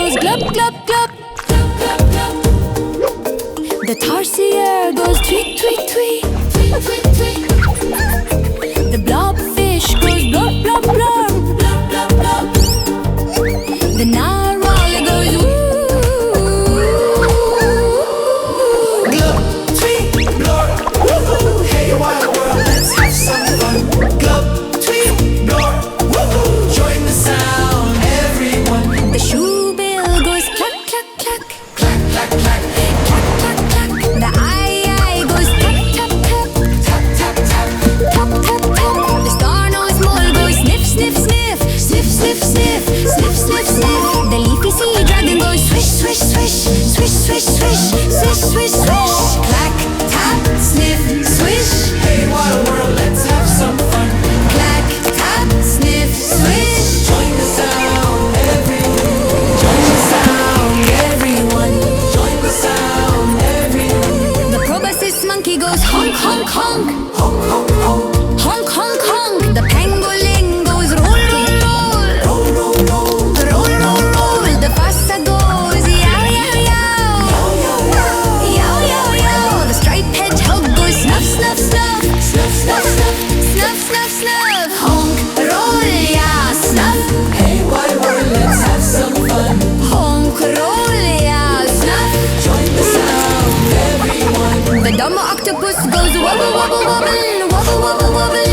goes glub-glub-glub. The Tarsier goes tweet-tweet-twee. The Blobfish goes blorp-blorp-blorp. The Narwhal goes woooo-woooo-woooo. Glub, tweet, blorp, woooo. Hey, wild world, let's have some fun. Glub, tweet, blorp, woooo. Join the sound, everyone. The Shoebill goes clack-clack-clack. Clack-clack-clack, Clack-clack-clack. The yaaaw-yaaaw goes tap-tap-tap. tap-tap-tap. Tap-tap-tap. The star-nosed mole goes sniff-sniff-sniff. Sniff-sniff-sniff. Sniff-sniff-sniff. The Leafy Sea Dragon goes swish-swish-swish. Swish-swish-swish. Swish-swish-swish. Clack, tap, sniff, swish. Hey, wild world, let's have some fun. Clack, tap, sniff, swish. Join the sound, everyone. Join the sound, Everyone. join the sound, everyone. The Proboscis Monkey goes honk-honk-honk. Honk-honk-honk, Honk-honk-honk. The Pangolin goes roll-roll-roll. roll-roll-roll. Roll-roll-roll. The Fossa goes yaaaw-yaaaw-yaaaw. Yaaaw-yaaaw-yaaaw. The striped hedgehog goes snuff-snuff-snuff. Snuff-snuff-snuff. Snuff-snuff-snuff. Honk, roll, yeah, snuff. Hey, wild world, let's have some fun. Honk, roll, yeah, snuff. Join the sound, everyone. The dumbo octopus goes wobble, wobble, wobble. Wobble, wobble, wobble.